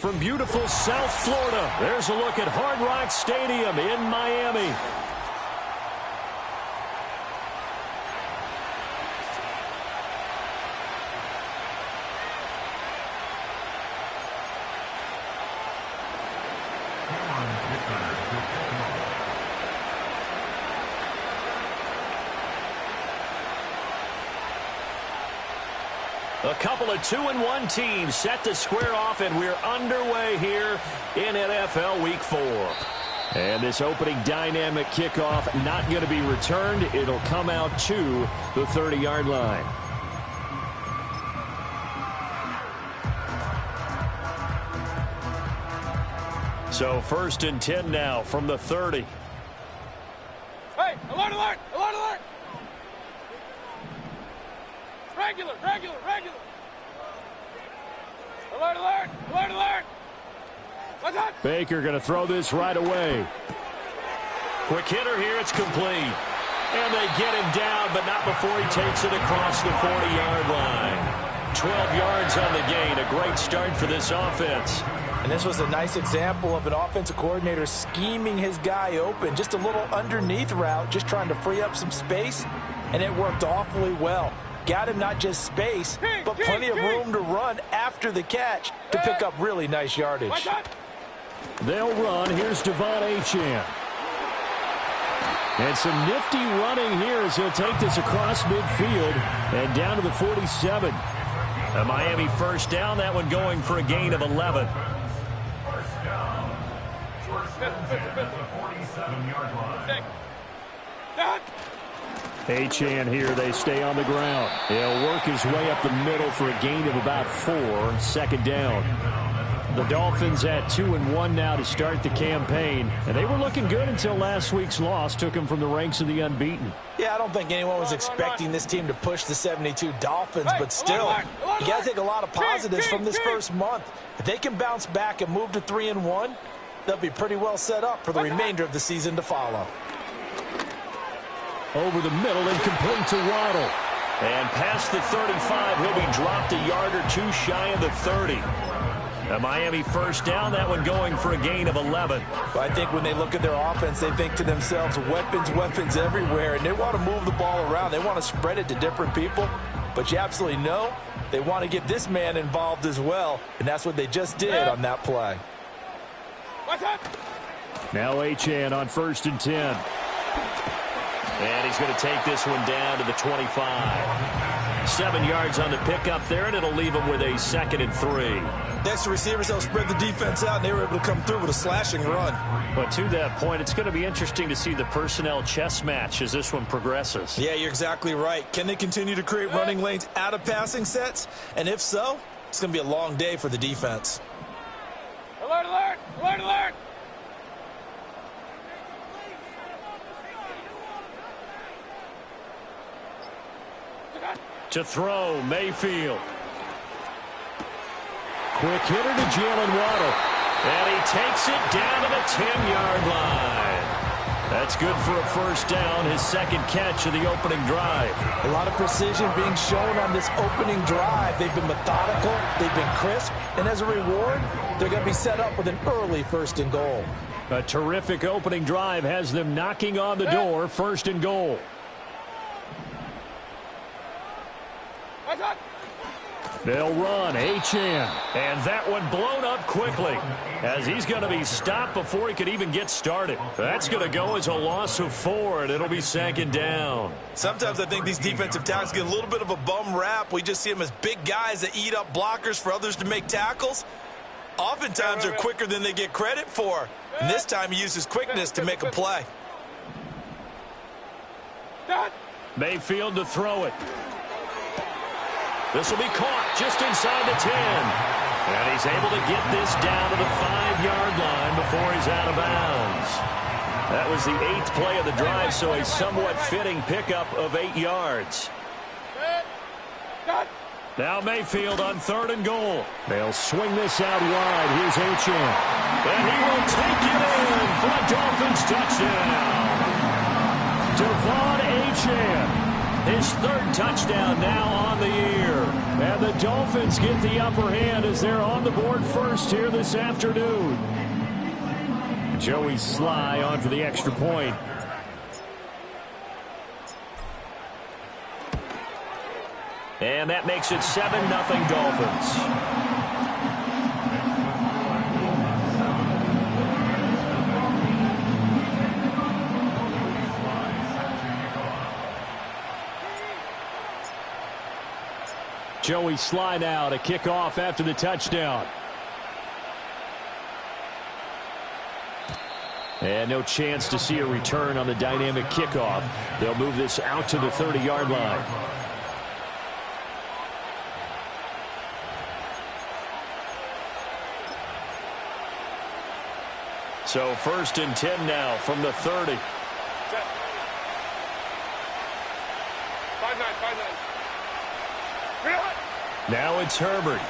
from beautiful South Florida. There's a look at Hard Rock Stadium in Miami. A couple of 2-1 teams set to square off, and we're underway here in NFL Week 4. And this opening dynamic kickoff not going to be returned. It'll come out to the 30-yard line. So 1st and 10 now from the 30. Hey, alert, alert, alert, alert! Regular, regular, regular! Alert, alert, alert, alert! What's up? Baker going to throw this right away. Quick hitter here, it's complete. And they get him down, but not before he takes it across the 40-yard line. 12 yards on the gain, a great start for this offense. And this was a nice example of an offensive coordinator scheming his guy open. Just a little underneath route, just trying to free up some space, and it worked awfully well. Got him not just space, but plenty of room to run after the catch to pick up really nice yardage. They'll run. Here's Devon Achane. And some nifty running here as he'll take this across midfield and down to the 47. A Miami first down, that one going for a gain of 11. Achane here, they stay on the ground. He'll work his way up the middle for a gain of about 4, 2nd down. The Dolphins at 2-1 now to start the campaign. And they were looking good until last week's loss took them from the ranks of the unbeaten. Yeah, I don't think anyone was expecting this team to push the 72 Dolphins, but still, you got to take a lot of positives from this first month. If they can bounce back and move to 3-1, they'll be pretty well set up for the remainder of the season to follow. Over the middle and complete to Waddle. And past the 35, he'll be dropped a yard or two shy of the 30. A Miami first down, that one going for a gain of 11. Well, I think when they look at their offense, they think to themselves, weapons, weapons everywhere, and they want to move the ball around. They want to spread it to different people, but you absolutely know they want to get this man involved as well, and that's what they just did on that play. What's up? Now Achane on 1st and 10. And he's going to take this one down to the 25. 7 yards on the pickup there, and it'll leave him with a 2nd and 3. Next, the receivers helped spread the defense out, and they were able to come through with a slashing run. But to that point, it's going to be interesting to see the personnel chess match as this one progresses. Yeah, you're exactly right. Can they continue to create running lanes out of passing sets? And if so, it's going to be a long day for the defense. Alert, alert, alert, alert! To throw, Mayfield. Quick hitter to Jalen Waddle. And he takes it down to the 10-yard line. That's good for a first down, his 2nd catch of the opening drive. A lot of precision being shown on this opening drive. They've been methodical, they've been crisp, and as a reward, they're going to be set up with an early 1st and goal. A terrific opening drive has them knocking on the door, 1st and goal. They'll run, Achane, and that one blown up quickly as he's going to be stopped before he could even get started. That's going to go as a loss of 4, and it'll be 2nd down. Sometimes I think these defensive tackles get a little bit of a bum rap. We just see them as big guys that eat up blockers for others to make tackles. Oftentimes they're quicker than they get credit for, and this time he uses quickness to make a play. Mayfield to throw it. This will be caught just inside the 10. And he's able to get this down to the 5-yard line before he's out of bounds. That was the 8th play of the drive, so a somewhat fitting pickup of 8 yards. Now Mayfield on 3rd and goal. They'll swing this out wide. Here's Achane. And he will take it in for a Dolphins touchdown. Devon Achane. His third touchdown now on the year. And the Dolphins get the upper hand as they're on the board first here this afternoon. Joey Sly on for the extra point. And that makes it 7-0 Dolphins. Joey Sly now to kick off after the touchdown. And no chance to see a return on the dynamic kickoff. They'll move this out to the 30-yard line. So 1st and 10 now from the 30. 5-9, 5-9. Now it's Herbert.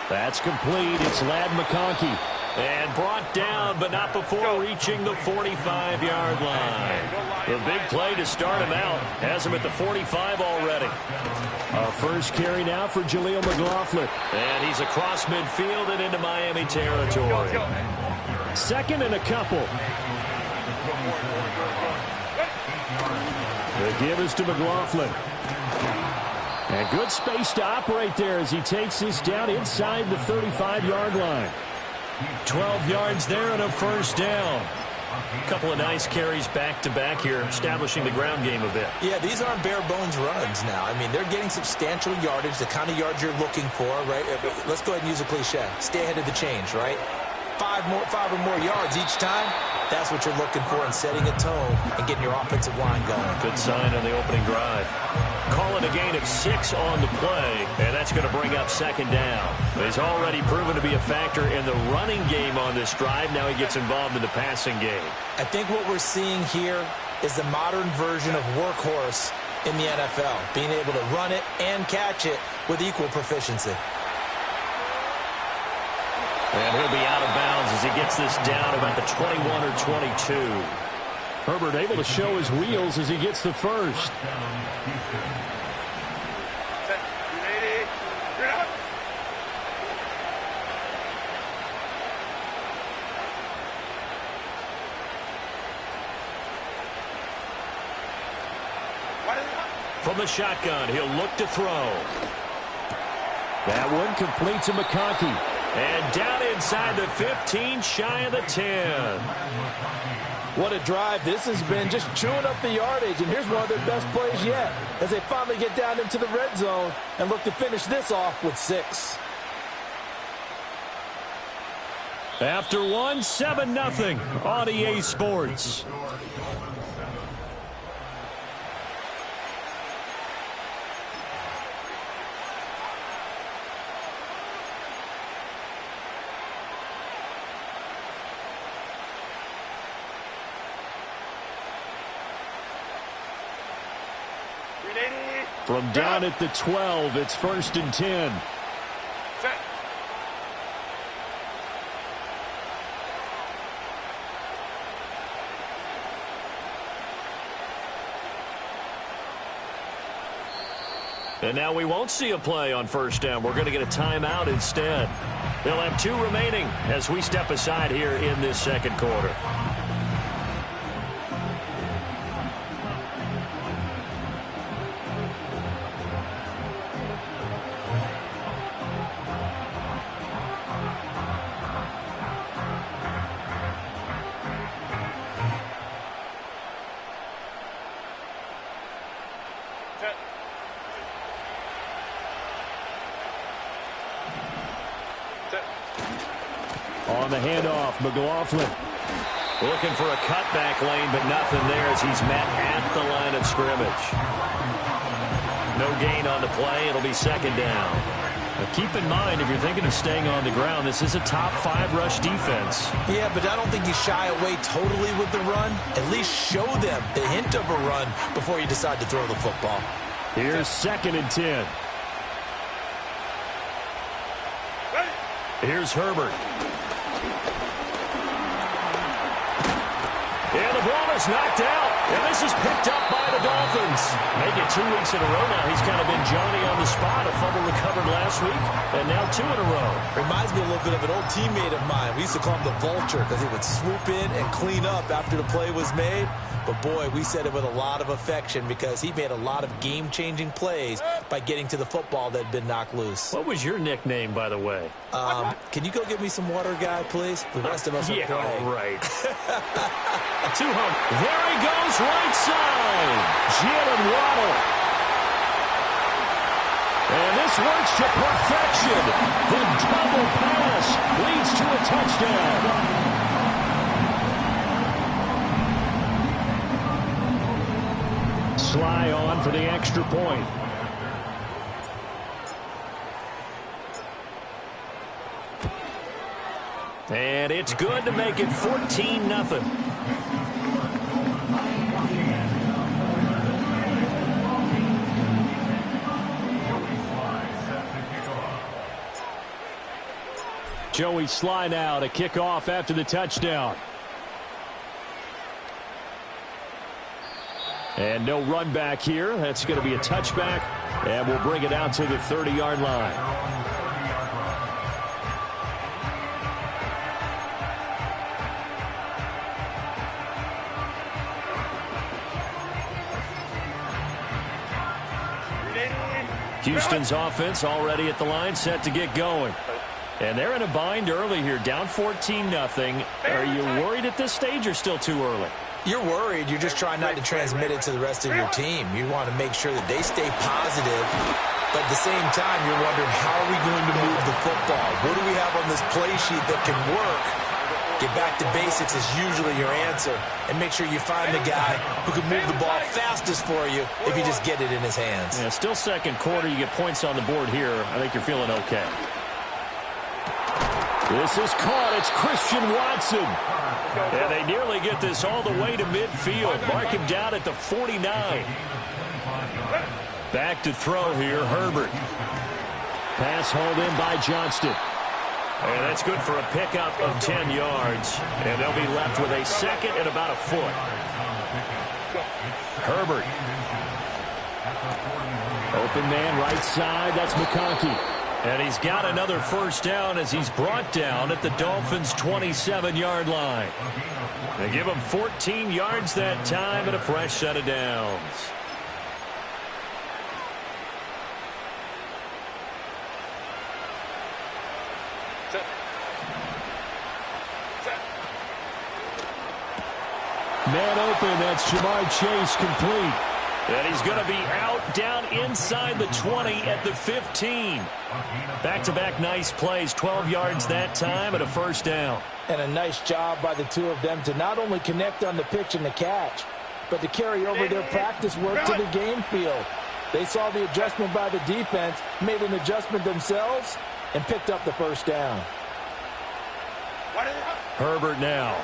That's complete. It's Ladd McConkey. And brought down, but not before reaching the 45-yard line. The big play to start him out. Has him at the 45 already. Our first carry now for Jaleel McLaughlin. And he's across midfield and into Miami territory. 2nd and a couple. The give is to McLaughlin. And good space to operate there as he takes this down inside the 35-yard line. 12 yards there and a first down. A couple of nice carries back-to-back here, establishing the ground game a bit. Yeah, these aren't bare-bones runs now. I mean, they're getting substantial yardage, the kind of yards you're looking for, right? Let's go ahead and use a cliche. Stay ahead of the change, right? 5 or more yards each time. That's what you're looking for in setting a tone and getting your offensive line going. Good sign on the opening drive. Calling a gain of 6 on the play, and that's going to bring up 2nd down. He's already proven to be a factor in the running game on this drive. Now he gets involved in the passing game. I think what we're seeing here is the modern version of workhorse in the NFL, being able to run it and catch it with equal proficiency. And he'll be out of bounds as he gets this down about the 21 or 22. Herbert able to show his wheels as he gets the first. From the shotgun, he'll look to throw. That one complete to McConkey. And down inside the 15, shy of the 10. What a drive this has been, just chewing up the yardage. And here's one of their best plays yet as they finally get down into the red zone and look to finish this off with 6. After one, 7-0 on EA Sports. From down at the 12, it's 1st and 10. Set. And now we won't see a play on 1st down. We're going to get a timeout instead. They'll have 2 remaining as we step aside here in this 2nd quarter. On the handoff, McLaughlin looking for a cutback lane, but nothing there as he's met at the line of scrimmage. No gain on the play. It'll be 2nd down. Now keep in mind, if you're thinking of staying on the ground, this is a top 5 rush defense. Yeah, but I don't think you shy away totally with the run. At least show them the hint of a run before you decide to throw the football. Here's 2nd and 10. Here's Herbert. And the ball is knocked out. And this is picked up by the Dolphins. Make it 2 weeks in a row now. He's kind of been Johnny on the spot. A fumble recovered last week, and now 2 in a row. Reminds me a little bit of an old teammate of mine. We used to call him the Vulture because he would swoop in and clean up after the play was made. But, boy, we said it with a lot of affection because he made a lot of game-changing plays by getting to the football that had been knocked loose. What was your nickname, by the way? Can you go get me some water, guy, please? The rest of us are playing. Right. 200. There he goes, right side. Jalen Waddle. And this works to perfection. The double pass leads to a touchdown. Sly on for the extra point. And it's good to make it 14-0. Joey Sly now to kick off after the touchdown. And no run back here. That's going to be a touchback. And we'll bring it out to the 30-yard line. Houston's offense already at the line, set to get going. And they're in a bind early here, down 14-0. Are you worried at this stage or still too early? You're worried. You're just trying not to transmit it to the rest of your team. You want to make sure that they stay positive, but at the same time, you're wondering, how are we going to move the football? What do we have on this play sheet that can work? Get back to basics is usually your answer, and make sure you find the guy who can move the ball fastest for you if you just get it in his hands. Yeah, still second quarter. You get points on the board here. I think you're feeling okay. This is caught. It's Christian Watson. And they nearly get this all the way to midfield. Mark him down at the 49. Back to throw here, Herbert. Pass hauled in by Johnston. And that's good for a pickup of 10 yards. And they'll be left with a second and about a foot. Herbert. Open man right side. That's McConkey. And he's got another first down as he's brought down at the Dolphins' 27-yard line. They give him 14 yards that time and a fresh set of downs. Man open, that's Jamar Chase complete. And he's going to be out down inside the 20 at the 15. Back-to-back nice plays, 12 yards that time and a first down. And a nice job by the two of them to not only connect on the pitch and the catch, but to carry over their practice work to the game field. They saw the adjustment by the defense, made an adjustment themselves, and picked up the first down. Herbert now.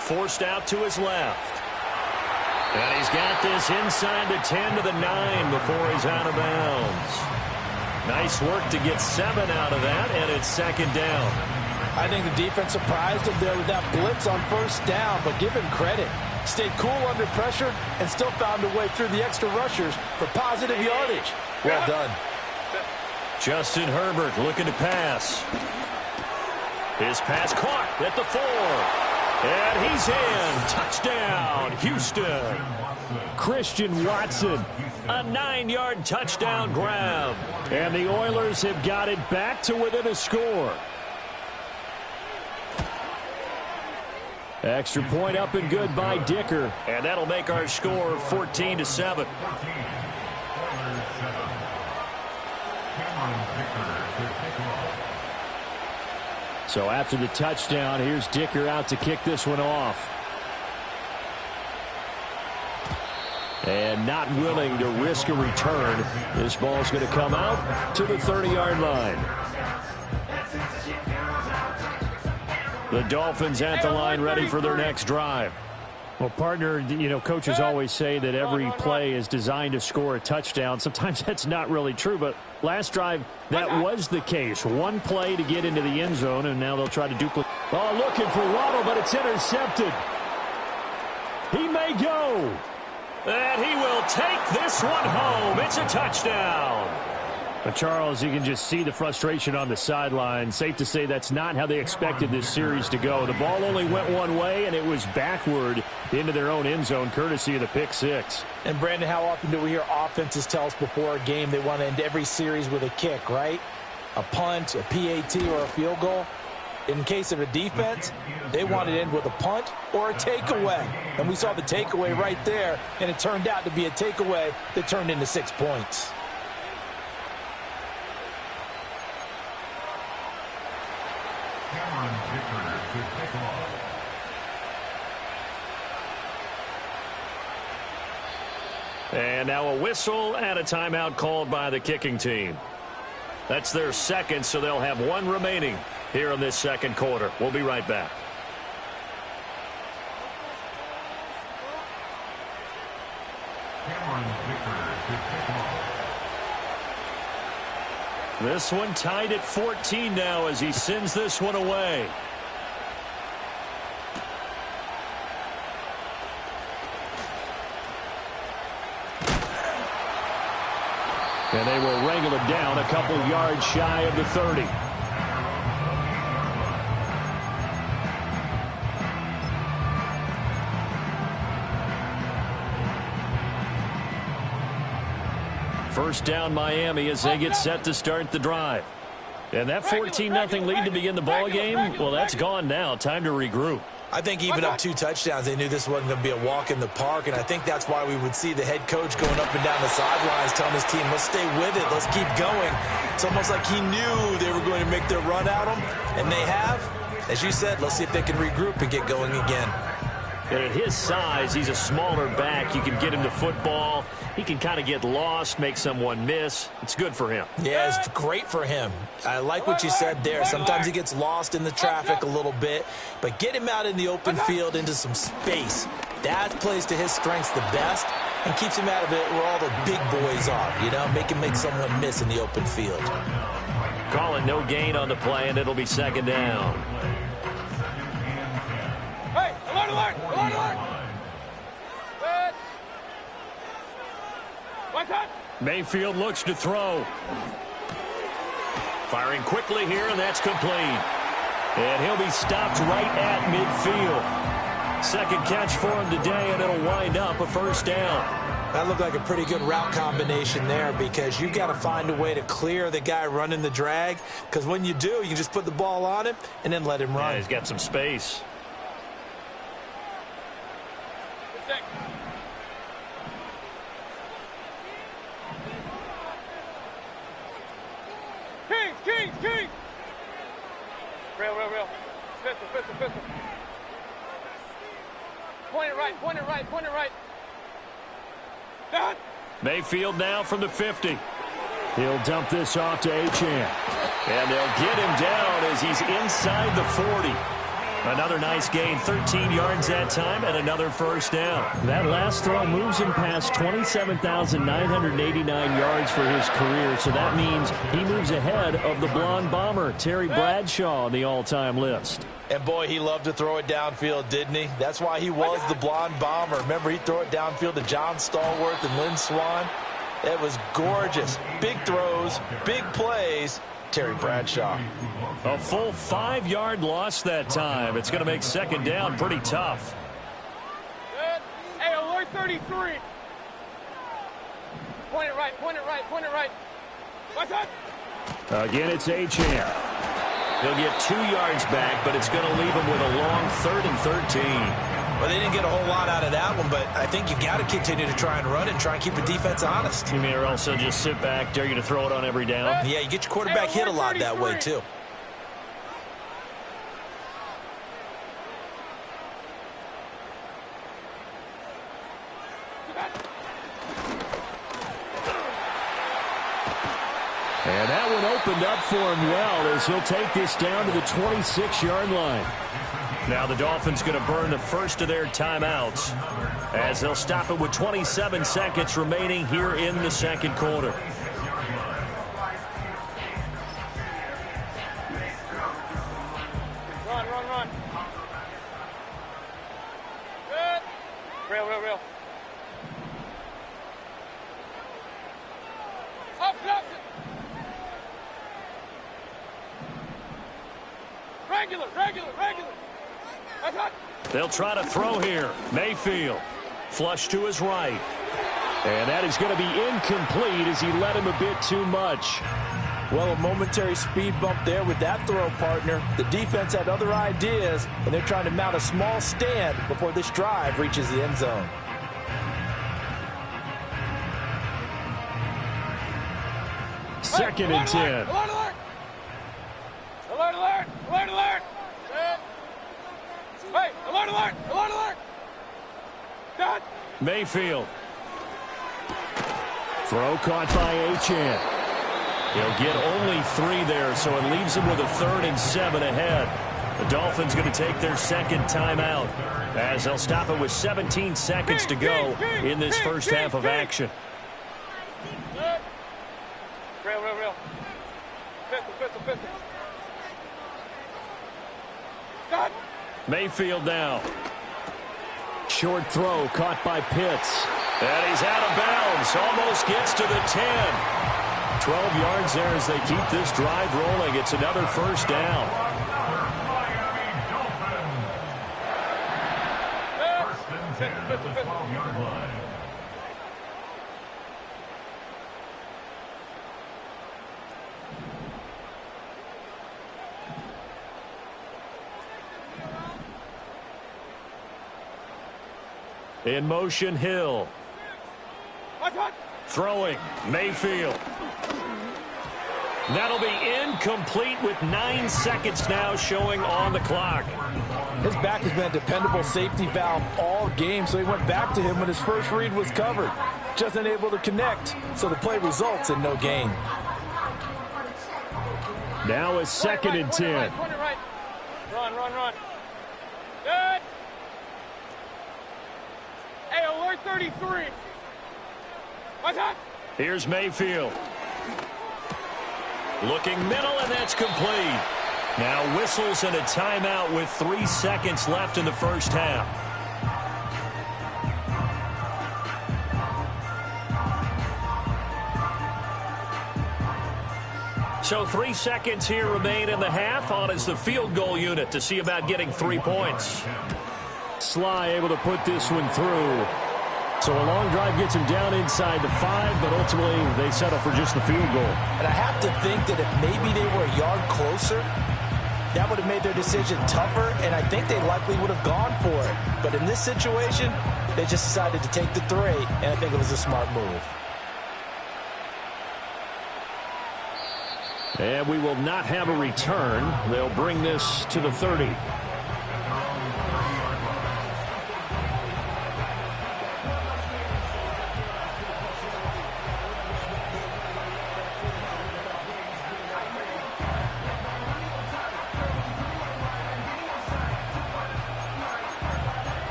Forced out to his left. And he's got this inside the 10 to the 9 before he's out of bounds. Nice work to get 7 out of that, and it's second down. I think the defense surprised him there with that blitz on first down, but give him credit. Stayed cool under pressure and still found a way through the extra rushers for positive yardage. Well done. Justin Herbert looking to pass. His pass caught at the 4. And he's in. Touchdown, Houston. Christian Watson, a 9-yard touchdown grab. And the Oilers have got it back to within a score. Extra point up and good by Dicker. And that'll make our score 14-7. So after the touchdown, here's Dicker out to kick this one off. And not willing to risk a return. This ball's going to come out to the 30-yard line. The Dolphins at the line ready for their next drive. Well, partner, you know, coaches always say that every play is designed to score a touchdown. Sometimes that's not really true, but last drive, that was the case. One play to get into the end zone, and now they'll try to duplicate. Oh, looking for Waddle, but it's intercepted. He may go. And he will take this one home. It's a touchdown. But Charles, you can just see the frustration on the sideline. Safe to say that's not how they expected this series to go. The ball only went one way, and it was backward into their own end zone, courtesy of the pick six. And, Brandon, how often do we hear offenses tell us before a game they want to end every series with a kick, right? A punt, a PAT, or a field goal. In case of a defense, they wanted to end with a punt or a takeaway. And we saw the takeaway right there, and it turned out to be a takeaway that turned into 6 points. And now a whistle and a timeout called by the kicking team. That's their second, so they'll have one remaining here in this second quarter. We'll be right back. This one tied at 14 now as he sends this one away. And they will wrangle it down a couple yards shy of the 30. First down Miami as they get set to start the drive. And that 14-0 lead to begin the ball game, well, that's gone now. Time to regroup. I think even up 2 touchdowns, they knew this wasn't going to be a walk in the park, and I think that's why we would see the head coach going up and down the sidelines telling his team, let's stay with it, let's keep going. It's almost like he knew they were going to make their run at him, and they have. As you said, let's see if they can regroup and get going again. And at his size, he's a smaller back. You can get him to football. He can kind of get lost, make someone miss. It's good for him. Yeah, it's great for him. I like what you said there. Sometimes he gets lost in the traffic a little bit, but get him out in the open field into some space. That plays to his strengths the best and keeps him out of it where all the big boys are, you know, make him make someone miss in the open field. Calling no gain on the play, and it'll be second down. Hey, alert, alert, alert, alert. Good. What's up? Mayfield looks to throw. Firing quickly here, and that's complete. And he'll be stopped right at midfield. Second catch for him today, and it'll wind up a first down. That looked like a pretty good route combination there because you've got to find a way to clear the guy running the drag, because when you do, you can just put the ball on him and then let him run. Yeah, he's got some space. Kings! Real. Pistol. Point it right. Done. Mayfield now from the 50. He'll dump this off to Achane. And they'll get him down as he's inside the 40. Another nice gain, 13 yards that time, and another first down. That last throw moves him past 27,989 yards for his career, so that means he moves ahead of the blonde bomber, Terry Bradshaw, on the all-time list. And, boy, he loved to throw it downfield, didn't he? That's why he was the blonde bomber. Remember, he'd throw it downfield to John Stallworth and Lynn Swann. It was gorgeous. Big throws, big plays. Terry Bradshaw. A full 5-yard loss that time. It's going to make second down pretty tough. Good. Hey, alert 33. Point it right. What's that? Again, it's Achane. He'll get 2 yards back, but it's going to leave him with a long 3rd and 13. Well, they didn't get a whole lot out of that one, but I think you got to continue to try and run it and try and keep the defense honest. You mean, or also just sit back, dare you to throw it on every down? Yeah, you get your quarterback hit a lot that way, too. And that one opened up for him well as he'll take this down to the 26-yard line. Now the Dolphins going to burn the first of their timeouts as they'll stop it with 27 seconds remaining here in the second quarter. Run. Good. Regular. That's hot. They'll try to throw here. Mayfield. Flush to his right. And that is going to be incomplete as he led him a bit too much. Well, a momentary speed bump there with that throw, partner. The defense had other ideas, and they're trying to mount a small stand before this drive reaches the end zone. Second and 10. Alert, alert! Alert, alert! Alert, alert! Hey, alert, alert! Alert, alert! Done! Mayfield. Throw caught by Achane. He'll get only 3 there, so it leaves him with a 3rd and 7 ahead. The Dolphins going to take their second timeout as they'll stop it with 17 seconds to go in this first half of action. Real. Pistol. Done! Mayfield now. Short throw caught by Pitts. And he's out of bounds. Almost gets to the 10. 12 yards there as they keep this drive rolling. It's another first down. In motion, Hill. Throwing, Mayfield. That'll be incomplete with 9 seconds now showing on the clock. His back has been a dependable safety valve all game, so he went back to him when his first read was covered. Just unable to connect, so the play results in no gain. Now a second and 10. Right. Run. Good. Hey, alert 33. What's that? Here's Mayfield. Looking middle, and that's complete. Now whistles and a timeout with 3 seconds left in the first half. So 3 seconds here remain in the half. On is the field goal unit to see about getting 3 points. Sly able to put this one through. So a long drive gets him down inside the 5, but ultimately they settle for just the field goal. And I have to think that if maybe they were a yard closer, that would have made their decision tougher, and I think they likely would have gone for it. But in this situation, they just decided to take the 3, and I think it was a smart move. And we will not have a return. They'll bring this to the 30.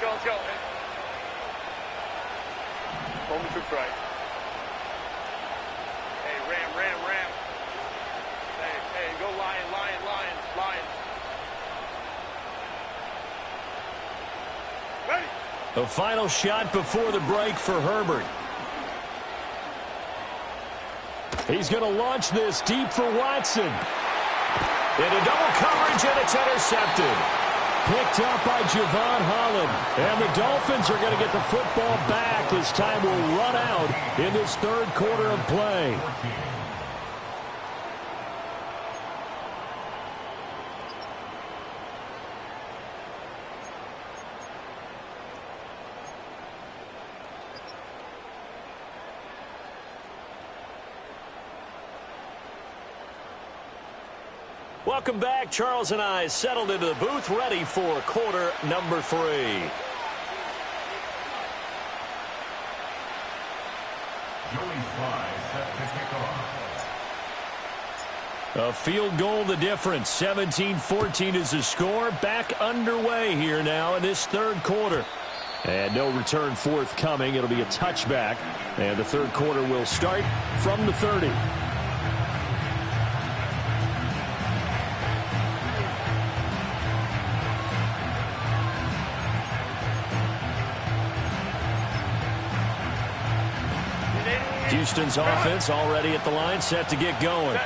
Let's go. Hold the troops right. Hey, ram. Hey, go lion. Ready? The final shot before the break for Herbert. He's going to launch this deep for Watson. Into double coverage, and it's intercepted. Picked up by Javon Holland. And the Dolphins are going to get the football back as time will run out in this third quarter of play. Welcome back. Charles and I settled into the booth, ready for quarter number 3. A field goal the difference. 17-14 is the score. Back underway here now in this third quarter. And no return forthcoming. It'll be a touchback. And the third quarter will start from the 30. Houston's offense already at the line, set to get going.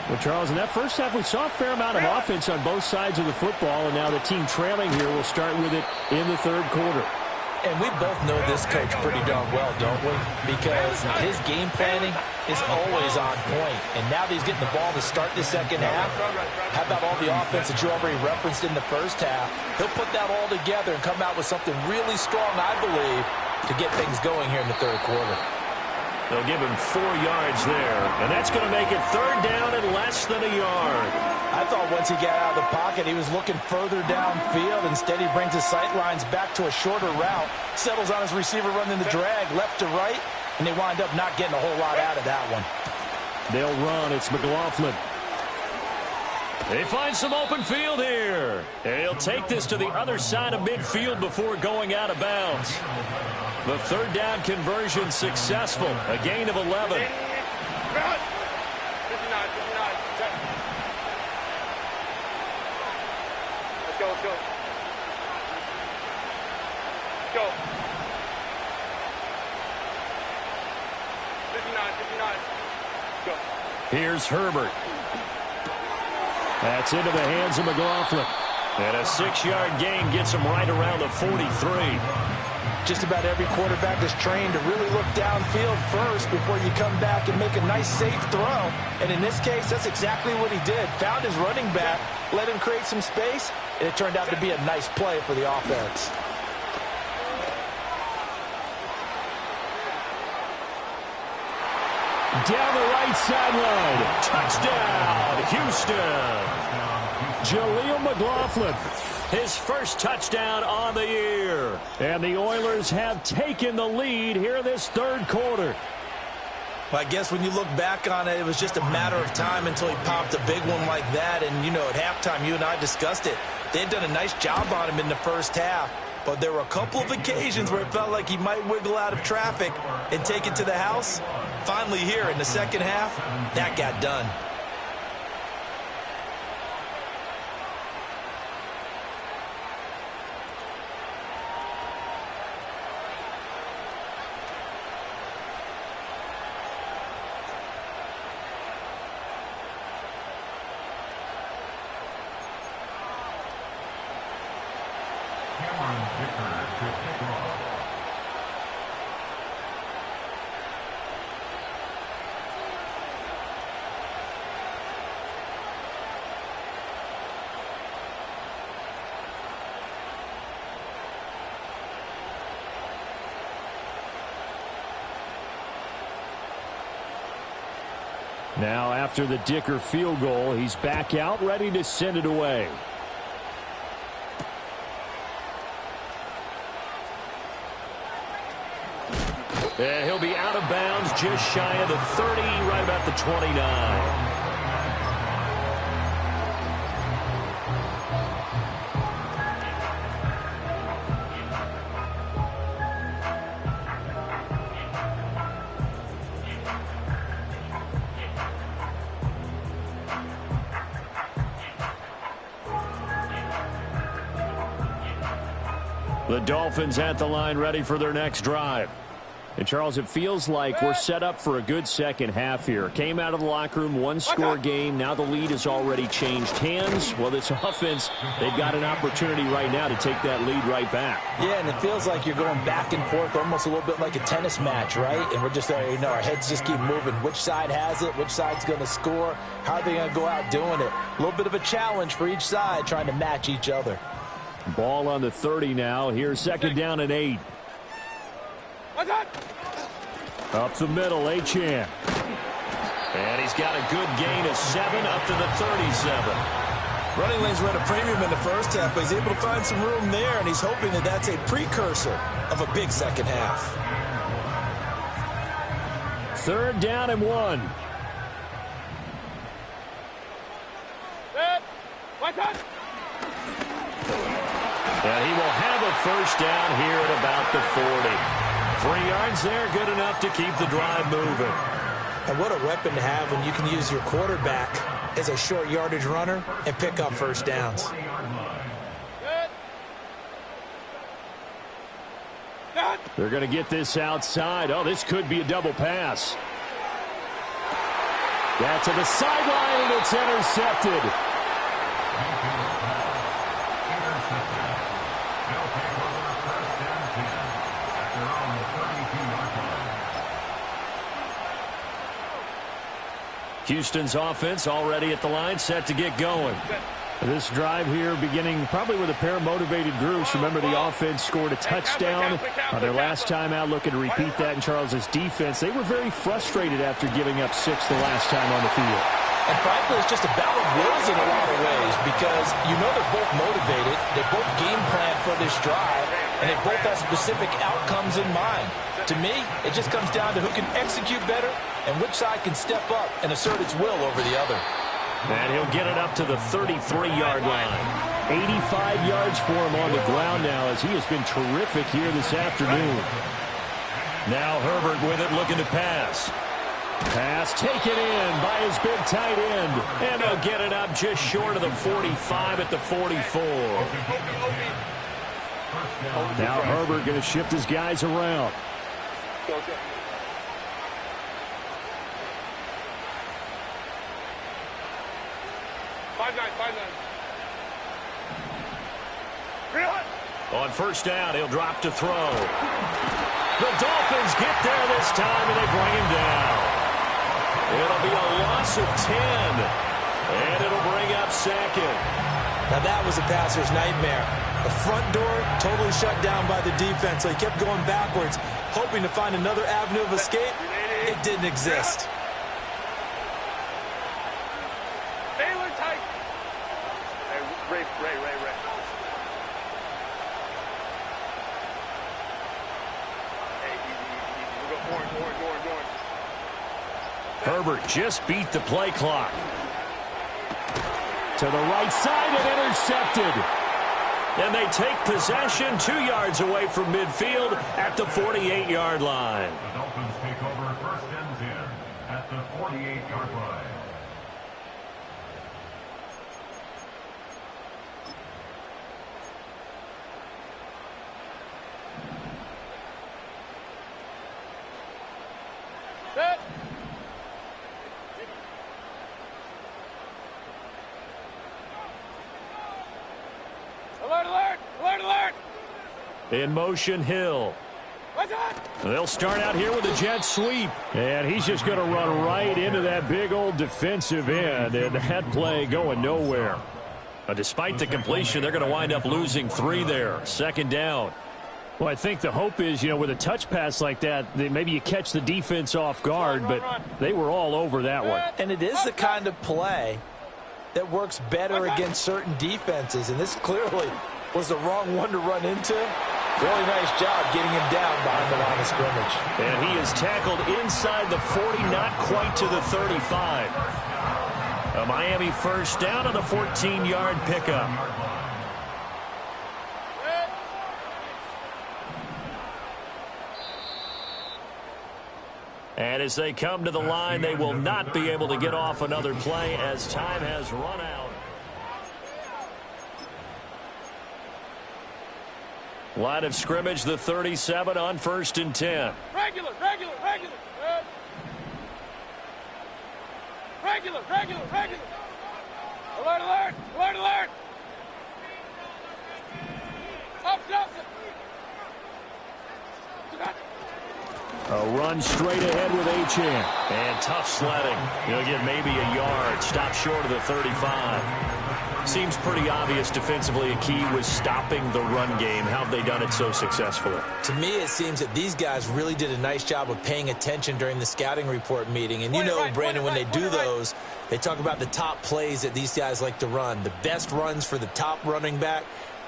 Well, Charles, in that first half, we saw a fair amount of offense on both sides of the football, and now the team trailing here will start with it in the third quarter. And we both know this coach pretty darn well, don't we? Because his game planning is always on point. And now that he's getting the ball to start the second half, how about all the offense that you already referenced in the first half? He'll put that all together and come out with something really strong, I believe, to get things going here in the third quarter. They'll give him 4 yards there, and that's going to make it third down and less than a yard. I thought once he got out of the pocket, he was looking further downfield. Instead, he brings his sight lines back to a shorter route, settles on his receiver running the drag left to right, and they wind up not getting a whole lot out of that one. They'll run. It's McLaughlin. They find some open field here. He'll take this to the other side of midfield before going out of bounds. The third down conversion successful. A gain of 11. 59, 59. Check. Let's go, let's go. Let's go. 59, 59. Let's go. Here's Herbert. That's into the hands of McLaughlin. And a 6-yard gain gets him right around the 43. Just about every quarterback is trained to really look downfield first before you come back and make a nice, safe throw. And in this case, that's exactly what he did. Found his running back, let him create some space, and it turned out to be a nice play for the offense. Down the right sideline. Touchdown, Houston. Jaleel McLaughlin. His first touchdown on the year. And the Oilers have taken the lead here in this third quarter. Well, I guess when you look back on it, it was just a matter of time until he popped a big one like that. And, you know, at halftime, you and I discussed it. They'd done a nice job on him in the first half. But there were a couple of occasions where it felt like he might wiggle out of traffic and take it to the house. Finally here in the second half, that got done. Now, after the Dicker field goal, he's back out, ready to send it away. He'll be out of bounds just shy of the 30, right about the 29. The Dolphins at the line, ready for their next drive. And, Charles, it feels like we're set up for a good second half here. Came out of the locker room, one-score game. Now the lead has already changed hands. Well, this offense, they've got an opportunity right now to take that lead right back. Yeah, and it feels like you're going back and forth almost a little bit like a tennis match, right? And we're just there, you know, our heads just keep moving. Which side has it? Which side's going to score? How are they going to go out doing it? A little bit of a challenge for each side trying to match each other. Ball on the 30 now. Here's second down and 8. Up the middle, Achane. And he's got a good gain of 7 up to the 37. Running lanes were at a premium in the first half, but he's able to find some room there, and he's hoping that that's a precursor of a big second half. Third down and 1. And he will have a first down here at about the 40. 3 yards there, good enough to keep the drive moving. And what a weapon to have when you can use your quarterback as a short yardage runner and pick up first downs. They're going to get this outside. Oh, this could be a double pass. That's to the sideline, and it's intercepted. Houston's offense already at the line, set to get going. This drive here beginning probably with a pair of motivated groups. Remember, the offense scored a touchdown on their last time out, looking to repeat that in Charles's defense. They were very frustrated after giving up 6 the last time on the field. And frankly, it's just a battle of wills in a lot of ways because you know they're both motivated. They both game plan for this drive, and they both have specific outcomes in mind. To me, it just comes down to who can execute better and which side can step up and assert its will over the other. And he'll get it up to the 33-yard line. 85 yards for him on the ground now as he has been terrific here this afternoon. Now Herbert with it, looking to pass. Pass taken in by his big tight end. And he'll get it up just short of the 45 at the 44. Now Herbert going to shift his guys around. Okay. On first down, he'll drop to throw. The Dolphins get there this time, and they bring him down. It'll be a loss of 10, and it'll bring up second. Now that was a passer's nightmare. The front door totally shut down by the defense, so he kept going backwards, hoping to find another avenue of escape. It didn't exist. Baylor tight. Ray. Hey, easy. We'll go orange. Herbert just beat the play clock. To the right side and intercepted. And they take possession 2 yards away from midfield at the 48-yard line. The Dolphins take over first and 10 at the 48-yard line. Set. Alert! In motion, Hill. What's that? They'll start out here with a jet sweep. And he's just going to run right into that big old defensive end, and that play going nowhere. Despite the completion, they're going to wind up losing 3 there. Second down. Well, I think the hope is, with a touch pass like that, maybe you catch the defense off guard, but they were all over that one. And it is the kind of play that works better against certain defenses, and this clearly was the wrong one to run into. Really nice job getting him down behind the line of scrimmage. And he is tackled inside the 40, not quite to the 35. A Miami first down on the 14-yard pickup. And as they come to the line, they will not be able to get off another play as time has run out. Line of scrimmage, the 37 on first and 10. Regular. Alert. Stop. A run straight ahead with Achane. And tough sledding. He'll get maybe a yard. Stop short of the 35. Seems pretty obvious defensively a key was stopping the run game. How have they done it so successfully? To me, it seems that these guys really did a nice job of paying attention during the scouting report meeting. And Brandon, when they do those, they talk about the top plays that these guys like to run. The best runs for the top running back,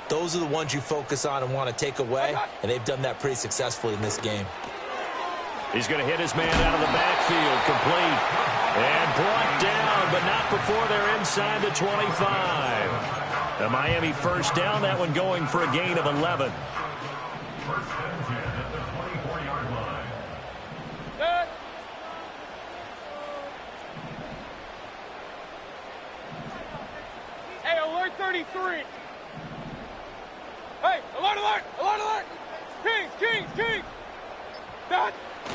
those are the ones you focus on and want to take away. And they've done that pretty successfully in this game. He's going to hit his man out of the backfield, complete. And brought down, but not before they're inside the 25. The Miami first down, that one going for a gain of 11. First and 10 at the 24-yard line. Set. Hey, alert 33. Hey, alert. Kings.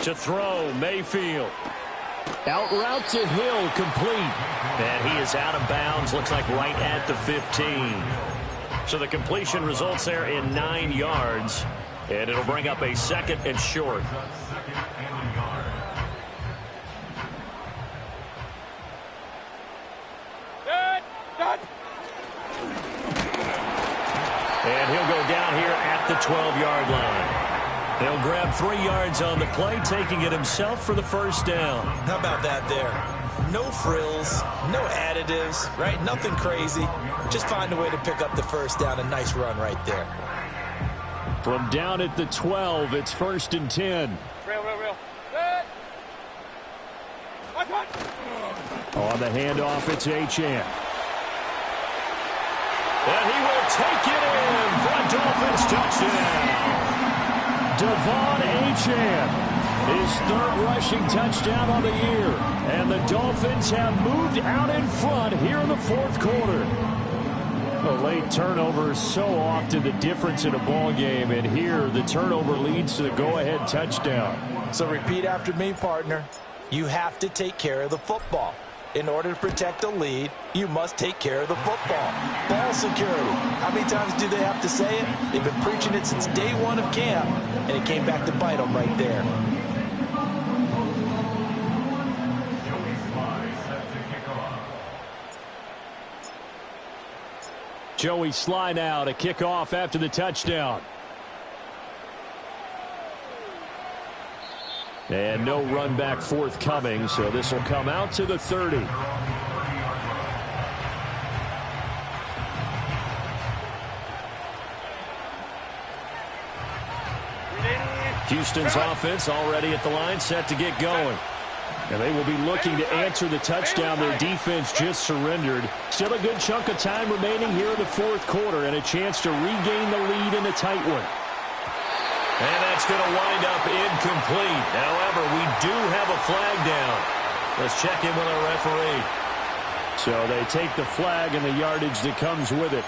To throw, Mayfield. Out route to Hill, complete. And he is out of bounds, looks like right at the 15. So the completion results there in 9 yards. And it'll bring up a 2nd and short. And he'll go down here at the 12-yard line. He'll grab 3 yards on the play, taking it himself for the first down. How about that there? No frills, no additives, right? Nothing crazy. Just find a way to pick up the first down. A nice run right there. From down at the 12, it's 1st and 10. Real. On the handoff, it's Achane. And he will take it in for a Dolphins touchdown. Devon Achane, his 3rd rushing touchdown on the year. And the Dolphins have moved out in front here in the 4th quarter. A late turnover is so often the difference in a ball game, and here the turnover leads to the go-ahead touchdown. So repeat after me, partner. You have to take care of the football. In order to protect a lead, you must take care of the football. Ball security. How many times do they have to say it? They've been preaching it since day 1 of camp, and it came back to bite them right there. Joey Sly set to kick off. Joey Sly now to kick off after the touchdown. And no run back forthcoming, so this will come out to the 30. Houston's offense already at the line, set to get going. And they will be looking to answer the touchdown their defense just surrendered. Still a good chunk of time remaining here in the 4th quarter, and a chance to regain the lead in a tight one. And that's going to wind up incomplete. However, we do have a flag down. Let's check in with our referee. So they take the flag and the yardage that comes with it.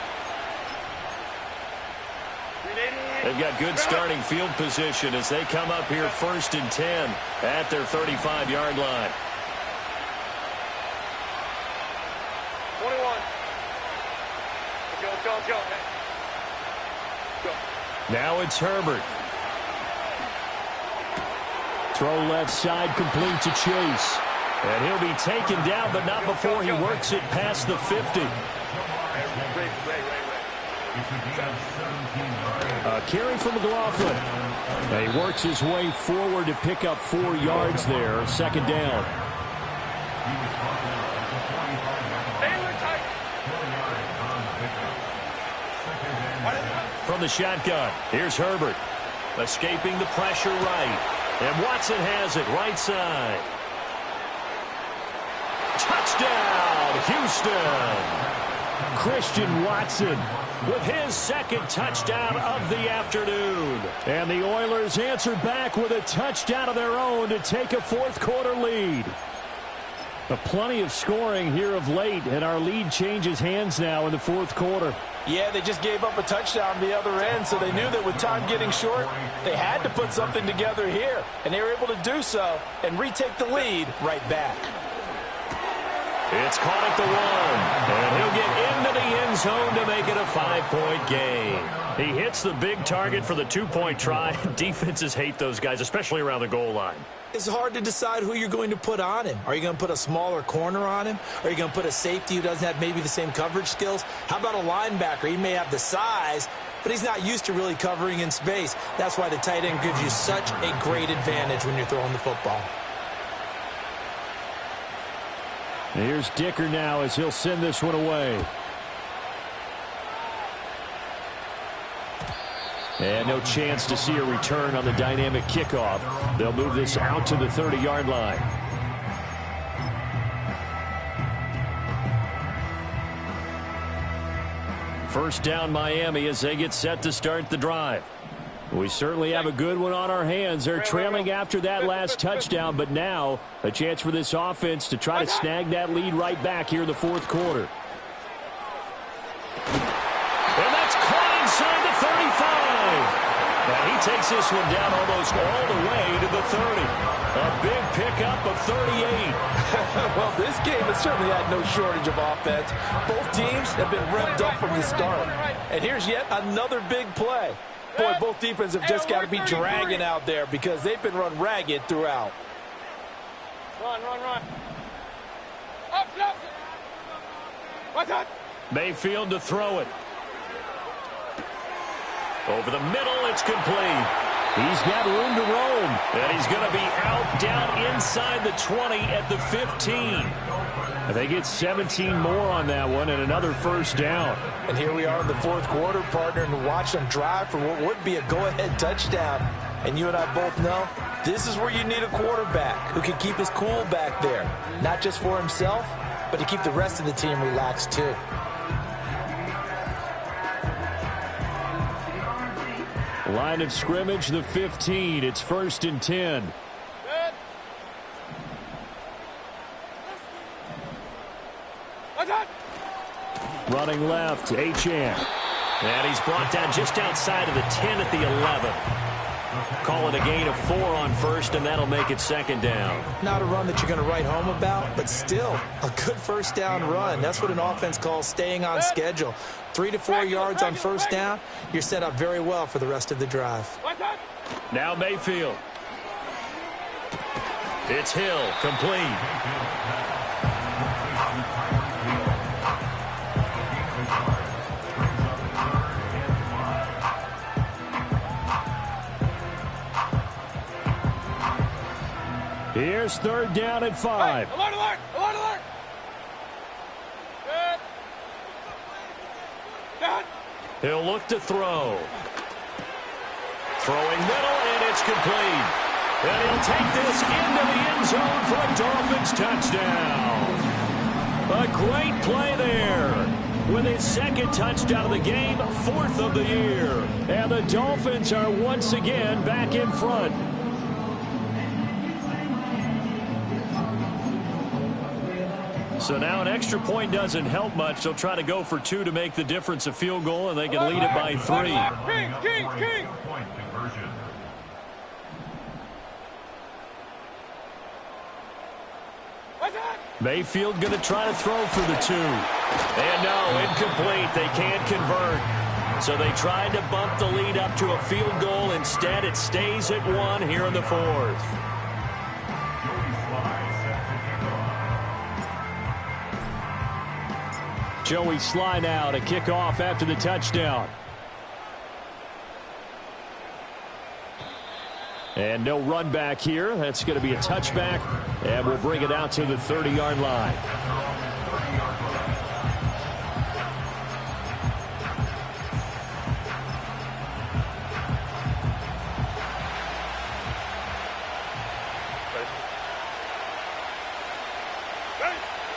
They've got good starting field position as they come up here 1st and 10 at their 35-yard line. 21. Let's go. Now it's Herbert. Throw left side, complete to Chase. And he'll be taken down, but not before he works it past the 50. A carry from McLaughlin. And he works his way forward to pick up 4 yards there. 2nd down. From the shotgun, here's Herbert. Escaping the pressure right. And Watson has it right side. Touchdown, Houston. Christian Watson with his 2nd touchdown of the afternoon. And the Oilers answer back with a touchdown of their own to take a 4th quarter lead. Plenty of scoring here of late, and our lead changes hands now in the 4th quarter. Yeah, they just gave up a touchdown the other end, so they knew that with time getting short, they had to put something together here. And they were able to do so and retake the lead right back. It's caught at the 1, and he'll get into the end zone to make it a 5-point game. He hits the big target for the 2-point try. Defenses hate those guys, especially around the goal line. It's hard to decide who you're going to put on him. Are you going to put a smaller corner on him? Are you going to put a safety who doesn't have maybe the same coverage skills? How about a linebacker? He may have the size, but he's not used to really covering in space. That's why the tight end gives you such a great advantage when you're throwing the football. Here's Dicker now as he'll send this one away. And no chance to see a return on the dynamic kickoff. They'll move this out to the 30-yard line. First down Miami as they get set to start the drive. We certainly have a good one on our hands. They're trailing after that last touchdown, but now a chance for this offense to try to snag that lead right back here in the 4th quarter. And that's caught inside the 35. And he takes this one down almost all the way to the 30. A big pickup of 38. Well, this game has certainly had no shortage of offense. Both teams have been revved up from the start. And here's yet another big play. Boy, both defenses have just got to be dragging out there because they've been run ragged throughout. Run. Up. What's up? Mayfield to throw it. Over the middle, it's complete. He's got room to roam. And he's going to be out down inside the 20 at the 15. They get 17 more on that one and another first down. And here we are in the fourth quarter, partner, and watch them drive for what would be a go-ahead touchdown. And you and I both know this is where you need a quarterback who can keep his cool back there. Not just for himself, but to keep the rest of the team relaxed too. Line of scrimmage, the 15. It's 1st and 10. Good. What's up? Running left, Achane. And he's brought down just outside of the 10 at the 11. Call it a gain of 4 on first, and that'll make it 2nd down. Not a run that you're going to write home about, but still a good first down run. That's what an offense calls staying on schedule. 3 to 4 yards on first down, you're set up very well for the rest of the drive. What's up? Now Mayfield. It's Hill, complete. Here's 3rd down at 5. Hey, alert. Good. Down. He'll look to throw. Throwing middle, and it's complete. And he'll take this into the end zone for a Dolphins touchdown. A great play there. With his 2nd touchdown of the game, 4th of the year. And the Dolphins are once again back in front. So now an extra point doesn't help much. They'll try to go for 2 to make the difference a field goal, and they can lead it by 3. Kings. Point conversion. What's up? Mayfield going to try to throw for the 2. And no, incomplete. They can't convert. So they tried to bump the lead up to a field goal. Instead, it stays at 1 here in the 4th. Joey Sly now to kick off after the touchdown. And no run back here. That's going to be a touchback. And we'll bring it out to the 30-yard line.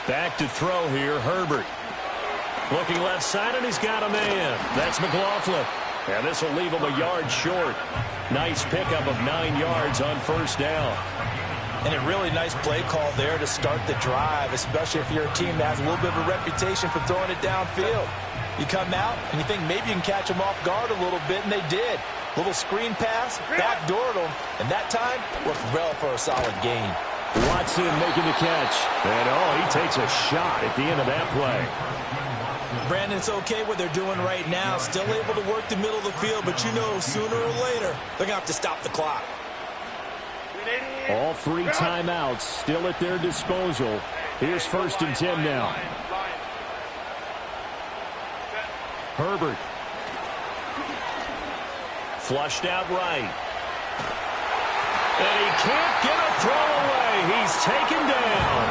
Back to throw here, Herbert. Looking left side, and he's got a man. That's McLaughlin. And this will leave him a yard short. Nice pickup of 9 yards on first down. And a really nice play call there to start the drive, especially if you're a team that has a little bit of a reputation for throwing it downfield. You come out, and you think maybe you can catch them off guard a little bit, and they did. Little screen pass, backdoored them, and that time worked well for a solid gain. Watson making the catch. And, he takes a shot at the end of that play. Brandon, it's okay what they're doing right now. Still able to work the middle of the field, but you know sooner or later they're going to have to stop the clock. All 3 timeouts still at their disposal. Here's 1st and 10 now. Herbert. Flushed out right. And he can't get a throw away. He's taken down.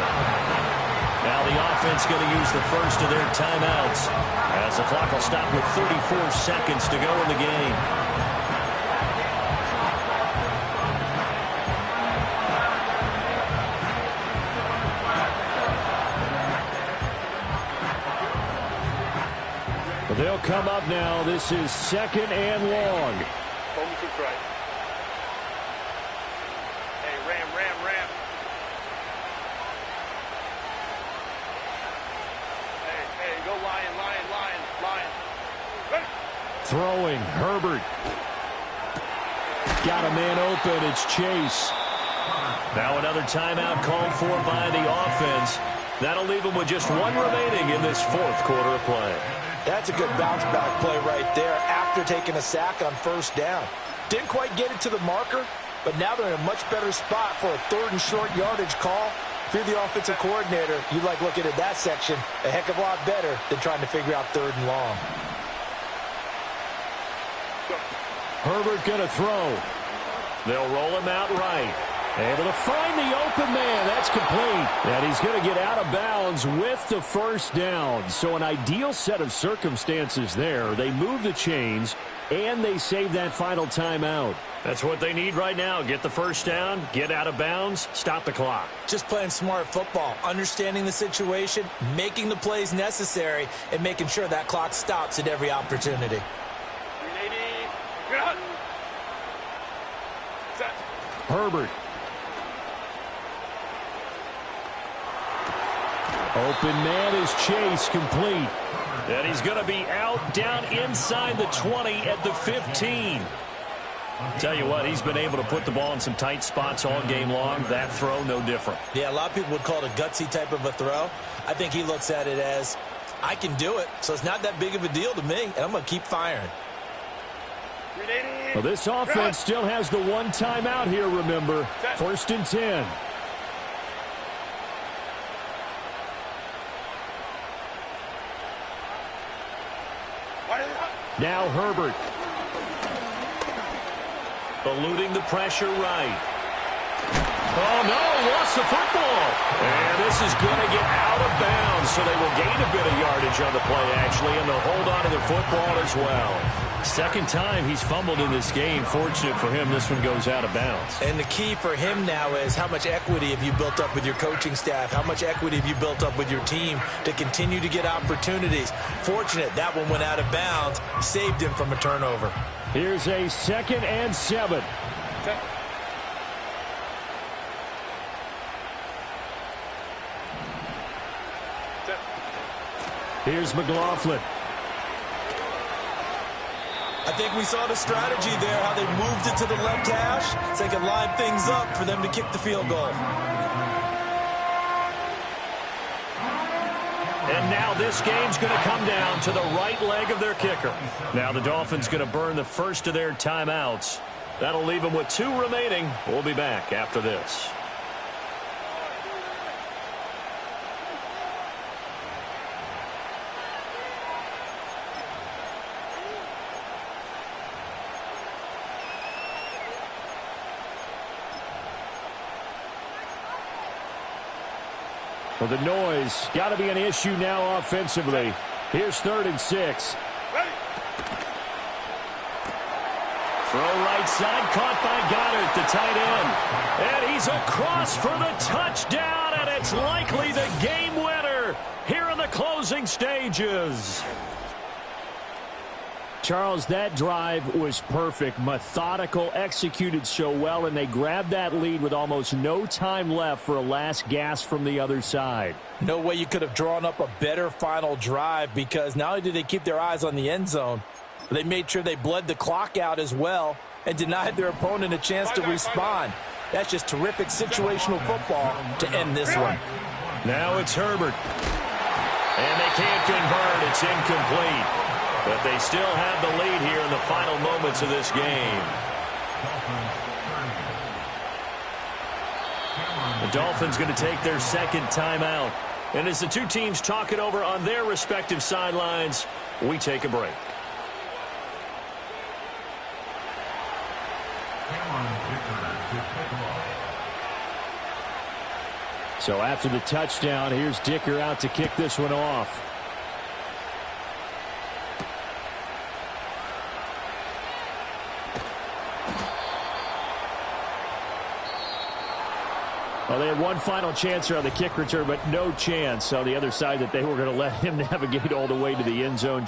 Now the offense going to use the first of their timeouts as the clock will stop with 34 seconds to go in the game. They'll come up now. This is 2nd and long. Home to right. Hey, ram. Hey, go lion. Throwing, Herbert. got a man open. It's Chase. Now another timeout called for by the offense. That'll leave them with just one remaining in this fourth quarter of play. That's a good bounce-back play right there after taking a sack on first down. Didn't quite get it to the marker, but now they're in a much better spot for a third and short yardage call. If you're the offensive coordinator, you like looking at that section a heck of a lot better than trying to figure out third and long. Herbert going to throw. They'll roll him out right. Able to find the open man. That's complete. And he's going to get out of bounds with the first down. So an ideal set of circumstances there. They move the chains, and they save that final timeout. That's what they need right now. Get the first down, get out of bounds, stop the clock. Just playing smart football, understanding the situation, making the plays necessary, and making sure that clock stops at every opportunity. Herbert. Open man is Chase, complete. And he's going to be out down inside the 20 at the 15. Tell you what, he's been able to put the ball in some tight spots all game long. That throw, no different. Yeah, a lot of people would call it a gutsy type of a throw. I think he looks at it as, I can do it, so it's not that big of a deal to me, and I'm going to keep firing. Well, this offense still has the one timeout here, remember. First and 10. Now Herbert. Eluding the pressure right. Oh, no, lost the football. And this is going to get out of bounds, so they will gain a bit of yardage on the play, actually, and they'll hold on to the football as well. Second time he's fumbled in this game. Fortunate for him, this one goes out of bounds. And the key for him now is how much equity have you built up with your coaching staff? How much equity have you built up with your team to continue to get opportunities? Fortunate that one went out of bounds, saved him from a turnover. Here's a 2nd and 7. Here's McLaughlin. I think we saw the strategy there, how they moved it to the left hash so they could line things up for them to kick the field goal. And now this game's going to come down to the right leg of their kicker. Now the Dolphins going to burn the first of their timeouts. That'll leave them with 2 remaining. We'll be back after this. Well, the noise got to be an issue now offensively. Here's 3rd and 6. Throw right side, caught by Goddard, the tight end. And he's across for the touchdown, and it's likely the game winner here in the closing stages. Charles, that drive was perfect, methodical, executed so well, and they grabbed that lead with almost no time left for a last gasp from the other side. No way you could have drawn up a better final drive, because not only did they keep their eyes on the end zone, they made sure they bled the clock out as well and denied their opponent a chance to respond. That's just terrific situational football to end this one. Now it's Herbert. And they can't convert. It's incomplete. But they still have the lead here in the final moments of this game. The Dolphins going to take their 2nd timeout. And as the two teams talk it over on their respective sidelines, we take a break. So after the touchdown, here's Dicker out to kick this one off. Well, they had one final chance here on the kick return, but no chance on the other side that they were going to let him navigate all the way to the end zone.